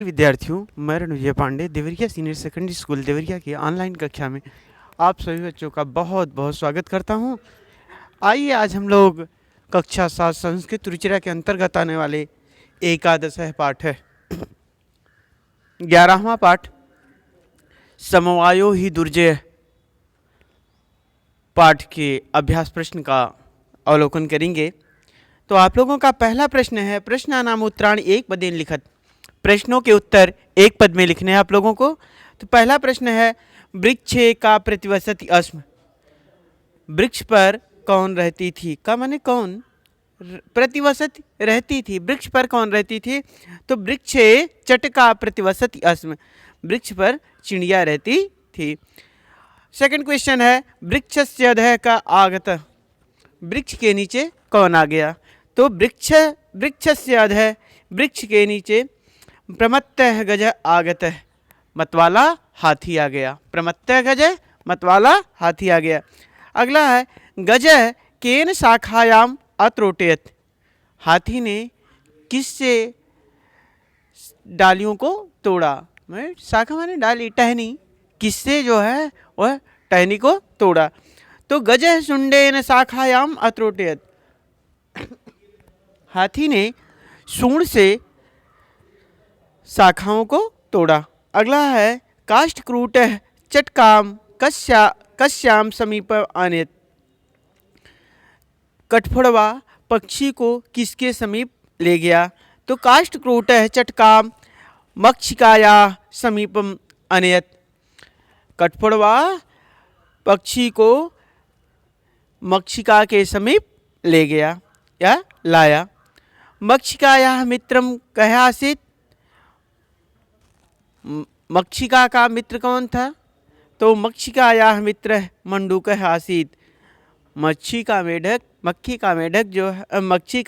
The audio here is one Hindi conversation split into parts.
विद्यार्थियों, मैं Ranvijay Pandey Deoria senior secondary school Deoria की ऑनलाइन कक्षा में आप सभी बच्चों का बहुत बहुत स्वागत करता हूं। आइए आज हम लोग कक्षा 7 संस्कृत रुचिरा के अंतर्गत आने वाले एकादश पाठ है 11वां पाठ समवायो ही दुर्जय पाठ के अभ्यास प्रश्न का अवलोकन करेंगे। तो आप लोगों का पहला प्रश्न है, प्रश्न नाम उत्तरायण एक पदेन लिखत। प्रश्नों के उत्तर एक पद में लिखने हैं आप लोगों को। तो पहला प्रश्न है, वृक्षे का प्रतिवसति अस्म। वृक्ष पर कौन रहती थी? का माने कौन? प्रतिवसति रहती थी। वृक्ष पर कौन रहती थी? तो वृक्षे चटका प्रतिवसति अस्म। वृक्ष पर चिड़िया रहती थी। सेकंड क्वेश्चन है, वृक्षस्य अधः का आगत। वृक्ष के नीचे कौन आ गया? तो वृक्षस्य अधः, वृक्ष के नीचे प्रमत्तः गज आगत। मतवाला हाथी आ गया। प्रमत्तः गज मतवाला हाथी आ गया। अगला है, गज केन शाखायाम अत्रोटयत। हाथी ने किससे डालियों को तोड़ा? मैं शाखा माने डाली, टहनी। किससे जो है वह टहनी को तोड़ा? तो गज सुंडेन शाखायाम अत्रोटयत। हाथी ने सूंड से शाखाओं को तोड़ा। अगला है, काष्ठक्रूट चटकाम कश्याम समीप आनेत। कठफोड़वा पक्षी को किसके समीप ले गया? तो काष्ठक्रूट चटकाम मक्षिकाया समीपम अनयत। कठफोड़वा पक्षी को मक्षिका के समीप ले गया या लाया। मक्षिकाया मित्रम कह आसीत। मक्षिका का मित्र कौन था? तो मक्षिकाया मित्र मंडूकः आसीत। मच्छी का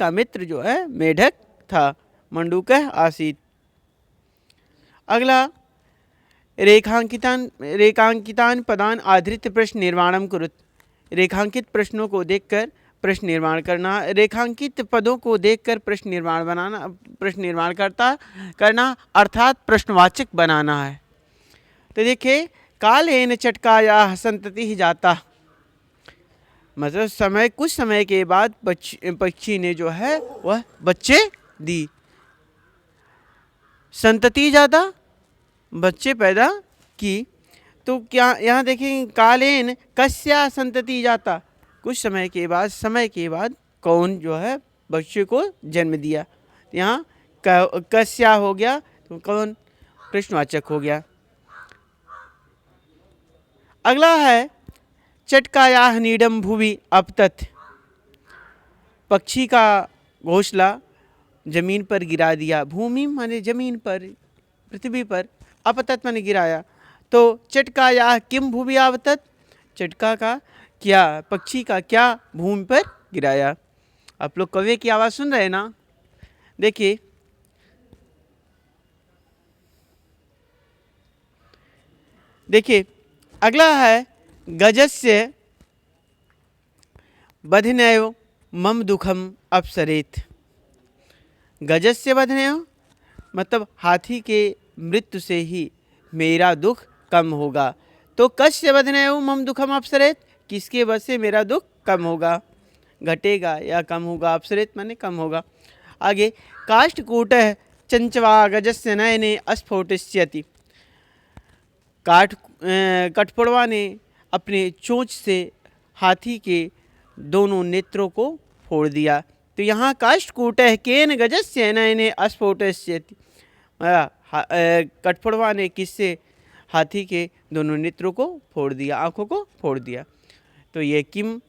मित्र जो है मेढक था, मंडूकः आसीत। अगला, रेखांकितान पदान आधृत्य प्रश्न निर्माणम कुरुत। रेखांकित प्रश्नों को देखकर प्रश्न निर्माण करना। रेखांकित पदों को देखकर प्रश्न निर्माण करना अर्थात प्रश्नवाचक बनाना है। तो देखिए, कालेन चटकाया संतति ही जाता। मतलब कुछ समय के बाद पक्षी ने जो है वह बच्चे दी। संतति जाता, बच्चे पैदा की। तो क्या यहाँ देखें, कालेन कस्या संतति जाता। कुछ समय के बाद कौन जो है बच्चे को जन्म दिया। यहाँ कस्या हो गया तो कौन प्रश्नवाचक हो गया। अगला है, चटकाया नीडम भुवि अपतत। पक्षी का घोंसला जमीन पर गिरा दिया। भूमि माने जमीन पर, पृथ्वी पर। अपतत माने गिराया। तो चटकाया किम भुवि आवतत। चटका का क्या, पक्षी का क्या भूमि पर गिराया। आप लोग कौवे की आवाज़ सुन रहे हैं ना? देखिए अगला है, गजस्य बधनेव मम दुखम अपसरेत। गजस्य बधनेव मतलब हाथी के मृत्यु से ही मेरा दुख कम होगा। तो कस्य बधनेव मम दुखम अपसरेत, किसके वजह से मेरा दुख कम होगा, घटेगा या कम होगा। अपसरेत माने कम होगा। आगे, काष्ठकूट चंचवा गजस्य नयने अस्फोटिष्यति। कठफोड़वा ने अपने चोंच से हाथी के दोनों नेत्रों को फोड़ दिया। तो यहाँ काष्ठकूट केन गजस्य नयने अस्फोटिष्यति। कठफोड़वा ने किससे हाथी के दोनों नेत्रों को फोड़ दिया, आंखों को फोड़ दिया। तो ये किम,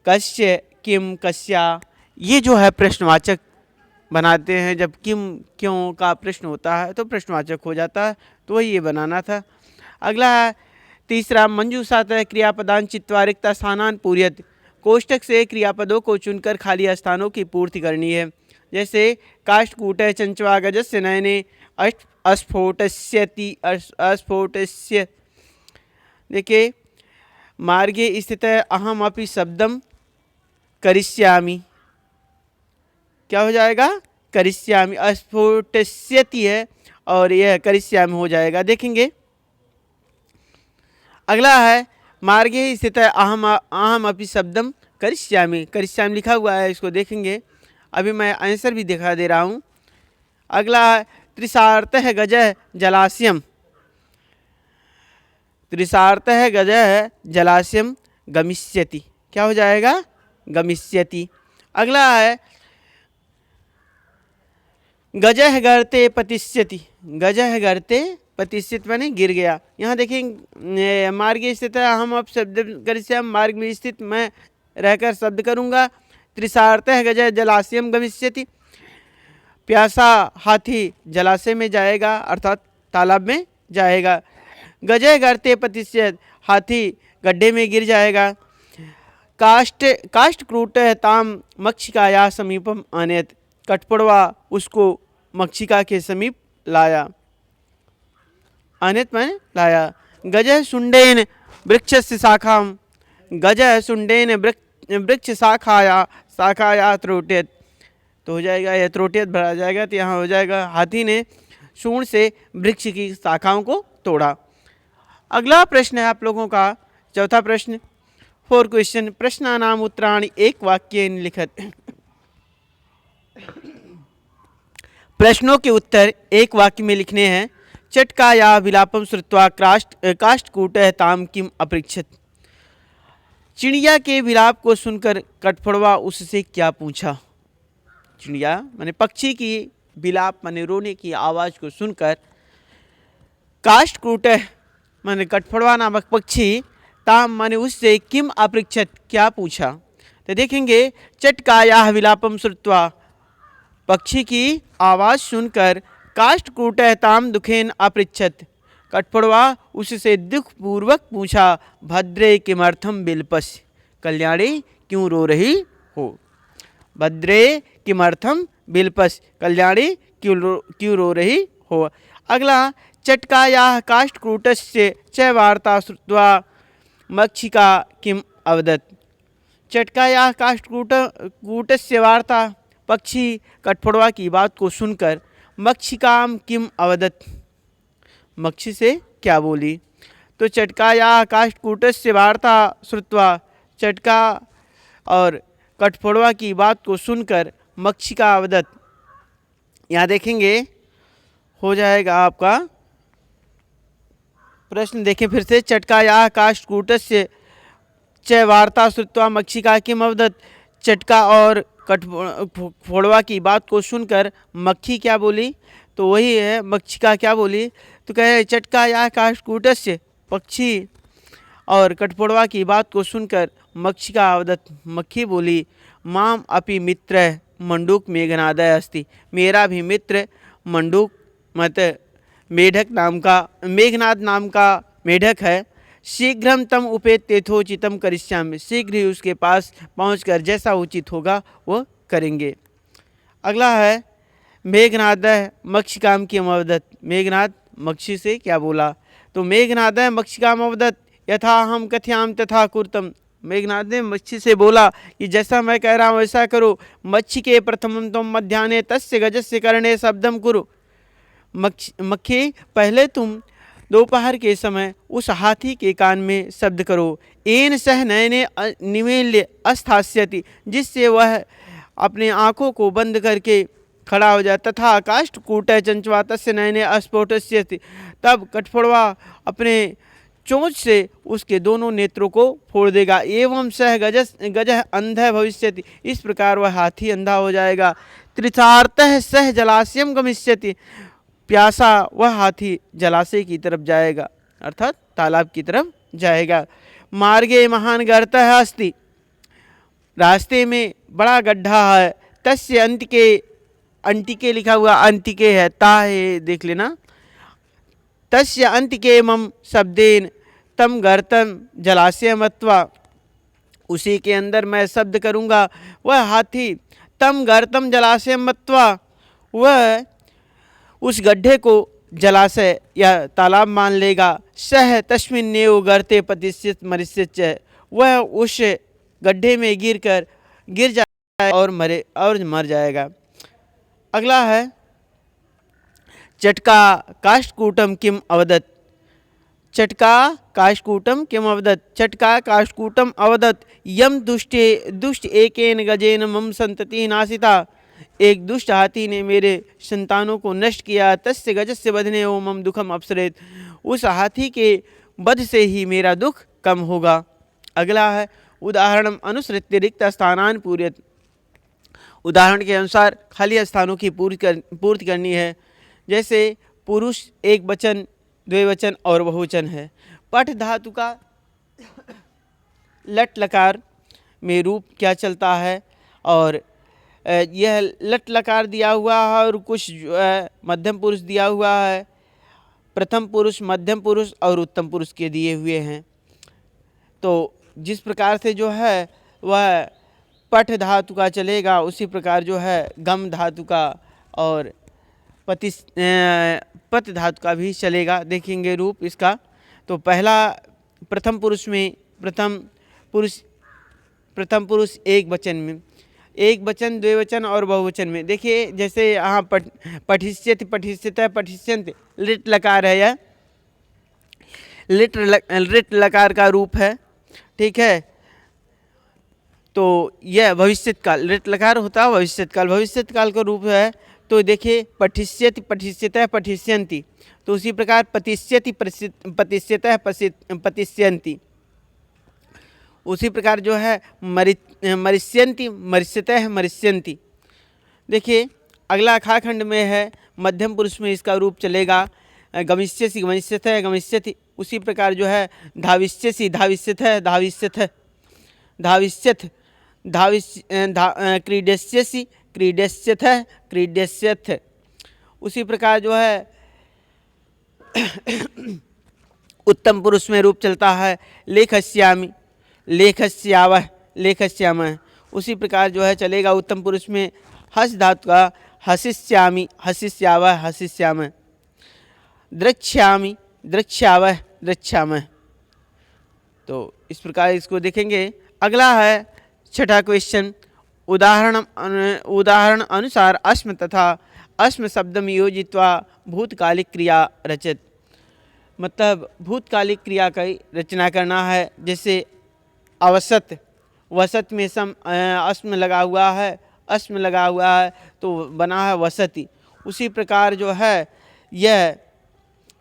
कस्य, किम, कस्या, ये जो है प्रश्नवाचक बनाते हैं। जब किम क्यों का प्रश्न होता है तो प्रश्नवाचक हो जाता है। तो ये बनाना था। अगला है, तीसरा, मंजूषात क्रियापदान चित्वा रिक्ता स्थानान पूर्यत। कोष्टक से क्रियापदों को चुनकर खाली स्थानों की पूर्ति करनी है। जैसे काष्ठकूट चंचवा गजस्य नयने अस्फोटस्य। देखिए, मार्गे स्थित अहम अपि शब्दम करिष्यामि। क्या हो जाएगा? करिष्यामि। अस्फोटस्यति है और यह करिष्यामि हो जाएगा। देखेंगे अगला है मार्गे स्थित अहम अहम अपि शब्दम करिष्यामि। करिष्यामि लिखा हुआ है, इसको देखेंगे। अभी मैं आंसर भी दिखा दे रहा हूँ। अगला है त्रिसार्थः गजः जलाशयम। त्रिसार्थः गजः जलाशयम गमिष्यति। क्या हो जाएगा? गमिष्यति। अगला है गजः गर्ते पतिष्यति। गजः गर्ते पतिष्यति माने गिर गया। यहाँ देखें मार्ग स्थित है, हम अब शब्द करिष्यामि, मार्ग में स्थित मैं रहकर शब्द करूँगा। त्रिसार्थः गजः जलाशयम गमिष्यति। प्यासा हाथी जलाशय में जाएगा, अर्थात तालाब में जाएगा। गजः गर्ते पतिष्यति, हाथी गड्ढे में गिर जाएगा। काष्ठक्रूट ताम मक्षिकाया समीपम आनयत। कठपड़वा उसको मक्षिका के समीप लाया। आनयत माने लाया। गजः शुंडेन वृक्षस्य शाखाम। गजः शुंडेन वृक्ष शाखाया त्रोट्यत। तो हो जाएगा यह त्रोट्यत भरा जाएगा, तो यहाँ हो जाएगा हाथी ने सूंड से वृक्ष की शाखाओं को तोड़ा। अगला प्रश्न है आप लोगों का चौथा प्रश्न, 4 क्वेश्चन। प्रश्नानाम उत्तराणि एक वाक्येन लिखत। प्रश्नों के उत्तर एक वाक्य में लिखने हैं। चटका या विलापम श्रुत्वा काष्ठकूटः ताम किम अपृच्छत। चिड़िया के विलाप को सुनकर कठफोड़वा उससे क्या पूछा। चिड़िया माने पक्षी की विलाप माने रोने की आवाज़ को सुनकर काष्ठकूटः माने कठफोड़वा नामक पक्षी, ताम माने उससे, किम अपृच्छत क्या पूछा। तो देखेंगे चटकायाः विलापम श्रुत्वा पक्षी की आवाज़ सुनकर काष्ठकूटः ताम दुखेन अपृच्छत कठफोड़वा उससे दुखपूर्वक पूछा, भद्रे किमर्थम बिलपस्। कल्याणी क्यों रो रही हो। भद्रे किमर्थम बिलपस्, कल्याणी क्यों रो रही हो। अगला चटकायाः काष्ठकूटस्य च वार्ता श्रुत्वा मक्षिका किम अवदत्। चटकायाः काष्ठकूटस्य वार्ता, पक्षी कठफोड़वा की बात को सुनकर मक्षिकाम किम अवदत्, मक्षी से क्या बोली। तो चटकायाः काष्ठकूटस्य वार्ता श्रुत्वा, चटका और कठफोड़वा की बात को सुनकर मक्षिका अवदत्। यहाँ देखेंगे हो जाएगा आपका प्रश्न। देखें फिर से, चटकायाः काष्ठकूटस्य च वार्ता श्रुत्वा मक्षिका किम अवदत्। चटका और कठफोड़वा की बात को सुनकर मक्खी क्या बोली। तो वही है मक्षिका क्या बोली। तो कहे चटकायाः काष्ठकूटस्य, पक्षी और कठफोड़वा की बात को सुनकर मक्षिका अवदत्, मक्खी बोली, माम अपि मित्र मंडूक मेघनादय अस्ति। मेरा भी मित्र मंडूक मत मेढक नाम का, मेघनाद नाम का मेढक है। शीघ्रम तम उपेत्यथोचितम करिष्यामि। शीघ्र ही उसके पास पहुंचकर जैसा उचित होगा वो करेंगे। अगला है मेघनादः मक्षिकाम किम अवदत्। मेघनाद मक्षी से क्या बोला। तो मेघनादः मक्षिकाम अवदत् यथा हम कथयाम तथा कुर्तम। मेघनाद ने मच्छी से बोला कि जैसा मैं कह रहा हूँ वैसा करो। मच्छी के प्रथमम तुम मध्याह्ने तस्य गजस्य कर्णे शब्दम कुरु। मक्खी पहले तुम दोपहर के समय उस हाथी के कान में शब्द करो। एन सह नयने निमील्य अस्थास्यति, जिससे वह अपने आँखों को बंद करके खड़ा हो जाए। तथा काष्ठकूटः चंचवा तस्य नयने अस्फोटस्यति। तब कठफोड़वा अपने चोंच से उसके दोनों नेत्रों को फोड़ देगा। एवं सह गजः अंधः भविष्यति। इस प्रकार वह हाथी अंधा हो जाएगा। त्रिसार्थः सह जलाशयम गमिष्यति। प्यासा वह हाथी जलाशय की तरफ जाएगा, अर्थात तालाब की तरफ जाएगा। मार्गे महान गर्तः अस्ति। रास्ते में बड़ा गड्ढा है। तस्य अंतिके, अंतिके लिखा हुआ अंतिके है, ता है देख लेना। तस्य अंतिके मम शब्देन तम गर्तम जलाशय मत्वा। उसी के अंदर मैं शब्द करूँगा। वह हाथी तम गर्तम जलाशय मत्वा, वह उस गड्ढे को जलाशय या तालाब मान लेगा। सह तस्मिन्नेव गर्ते पतिष्यत मरिष्यत। वह उस गड्ढे में गिर जाए और मर जाएगा। अगला है चटका काष्ठकूटम किम अवदत्, चटका काष्ठकूटम किम अवदत्, चटका काष्ठकूटम अवदत् यम दुष्ट एकेन गजेन मम संतति नासिता, एक दुष्ट हाथी ने मेरे संतानों को नष्ट किया, तस्य गजस्य वधने ओ मम दुखम अपसरेत, उस हाथी के वध से ही मेरा दुख कम होगा। अगला है उदाहरण अनुसृत्य रिक्त स्थानान पूर्यत, उदाहरण के अनुसार खाली स्थानों की पूर्ति करनी है। जैसे पुरुष एक वचन, द्विवचन और बहुवचन है। पठ धातु का लट लकार में रूप क्या चलता है, और यह लट लकार दिया हुआ है और कुछ जो है मध्यम पुरुष दिया हुआ है, प्रथम पुरुष, मध्यम पुरुष और उत्तम पुरुष के दिए हुए हैं। तो जिस प्रकार से जो है वह पठ धातु का चलेगा, उसी प्रकार जो है गम धातु का और पत धातु का भी चलेगा। देखेंगे रूप इसका। तो पहला प्रथम पुरुष में प्रथम पुरुष एक वचन में, एक वचन, द्विवचन और बहुवचन में। देखिए जैसे यहाँ पठिष्यति, पठिष्यतः, पठिष्यन्ति, लिट लकार है, यह लिट लकार का रूप है। ठीक है, तो यह भविष्यत काल, लिट लकार होता है भविष्यत काल का रूप है। तो देखिए पठिष्यति, पठिष्यतः, पठिष्यन्ति, तो उसी प्रकार पतिष्यति, पतिष्यतः, पतिष्यन्ति, उसी प्रकार जो है मरिष्यन्ति, मरिष्यतः, मरिष्यन्ति। देखिए अगला खाखंड में है, मध्यम पुरुष में इसका रूप चलेगा गमिष्यसि, गमिष्यतः, गमिष्यति, उसी प्रकार जो है धाविष्यसि, धाविष्यतः, धाविष्यतः, धाविष्यथ, क्रीडस्यसि, क्रीडस्यथः, क्रीडस्यथ, उसी प्रकार जो है उत्तम पुरुष में रूप चलता है लेखस्यामि, लेखस्यावः, लेखस्यामः, उसी प्रकार जो है चलेगा उत्तम पुरुष में हस धातु का हसिष्यामि, हसिष्यावः, हसिष्यामः, द्रक्ष्यामि, द्रक्ष्यावः, द्रक्ष्यामः। तो इस प्रकार इसको देखेंगे। अगला है छठा क्वेश्चन, उदाहरण अनुसार अस्म तथा अस्म शब्दम योजित्वा भूतकालिक क्रिया रचत, मतलब भूतकालिक क्रिया की रचना करना है। जैसे अवसत, वसत में अस्म लगा हुआ है, अस्म लगा हुआ है तो बना है वसति, उसी प्रकार जो है यह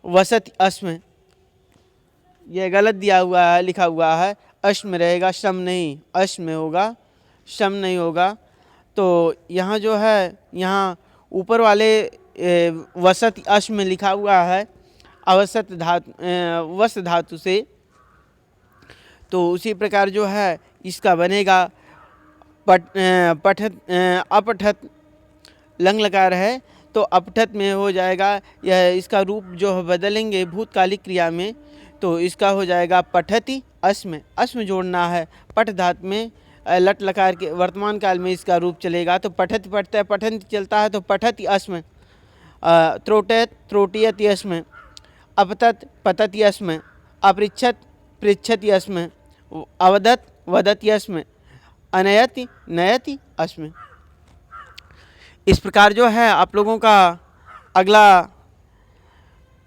वसति अस्म, यह गलत दिया हुआ है, लिखा हुआ है अश्म रहेगा, शम नहीं, अश्म होगा, शम नहीं होगा। तो यहाँ जो है, यहाँ ऊपर वाले वसत अश्म लिखा हुआ है अवसत धातु, वस धातु से, तो उसी प्रकार जो है इसका बनेगा पठत, अपठत, लंग लकार है तो अपठत में हो जाएगा। यह इसका रूप जो बदलेंगे भूतकालिक क्रिया में, तो इसका हो जाएगा पठति अस्म, अस्म जोड़ना है। पठ धातु में लट लकार के वर्तमान काल में इसका रूप चलेगा, तो पठति पठता है, पठन्ति चलता है तो पठति अस्म, त्रोटयत, त्रोटयति अस्म, अपतत, पतति अस्म, अपृच्छत, पृच्छति अस्म, अवदत, वदति अस्म, अनयति, नयति अस्म। इस प्रकार जो है आप लोगों का अगला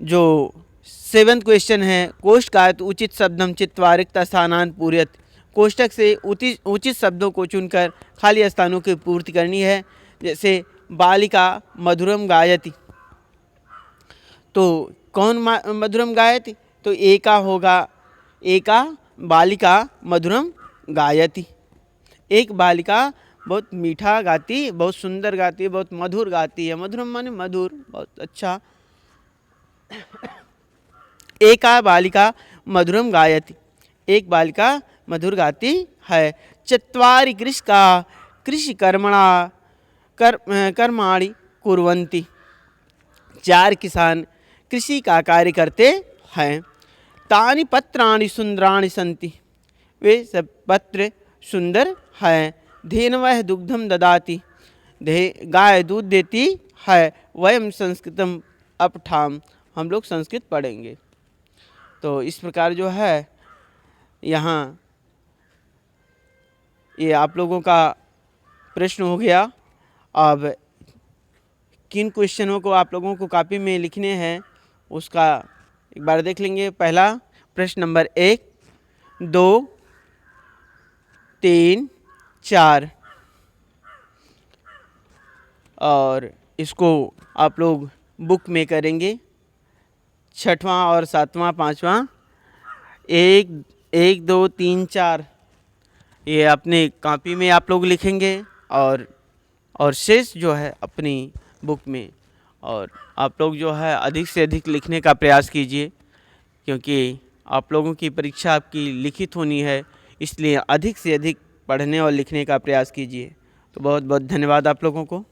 जो 7th क्वेश्चन है, कोष्ठकात उचित शब्दम चित्वा रिक्त स्थानान पूर्यत, कोष्ठक से उचित शब्दों को चुनकर खाली स्थानों की पूर्ति करनी है। जैसे बालिका मधुरम गायति, तो कौन मधुरम गायति, तो एका होगा, एका बालिका मधुरम गायति, एक बालिका बहुत मीठा गाती, बहुत सुंदर गाती है, बहुत मधुर गाती है। मधुरम माने मधुर, बहुत अच्छा। एका बालिका मधुरम गायति, एक बालिका मधुर गाती है। चत्वारि कृषिका कृषि कर्माणि कुर्वन्ति, 4 किसान कृषि का कार्य करते हैं। तानि पत्राणि सुंदराणि सन्ति, वे सब पत्र सुंदर हैं। धेनवः दुग्धम ददाति, गाय दूध देती है। वयम संस्कृतम अपठाम, हम लोग संस्कृत पढ़ेंगे। तो इस प्रकार जो है यहाँ ये आप लोगों का प्रश्न हो गया। अब किन क्वेश्चनों को आप लोगों को कॉपी में लिखने हैं उसका एक बार देख लेंगे। पहला प्रश्न नंबर 1, 2, 3, 4 और इसको आप लोग बुक में करेंगे। छठवां और सातवां, पांचवां, 1, 2, 3, 4 ये अपने कॉपी में आप लोग लिखेंगे और शेष जो है अपनी बुक में। और आप लोग जो है अधिक से अधिक लिखने का प्रयास कीजिए, क्योंकि आप लोगों की परीक्षा आपकी लिखित होनी है, इसलिए अधिक से अधिक पढ़ने और लिखने का प्रयास कीजिए। तो बहुत बहुत धन्यवाद आप लोगों को।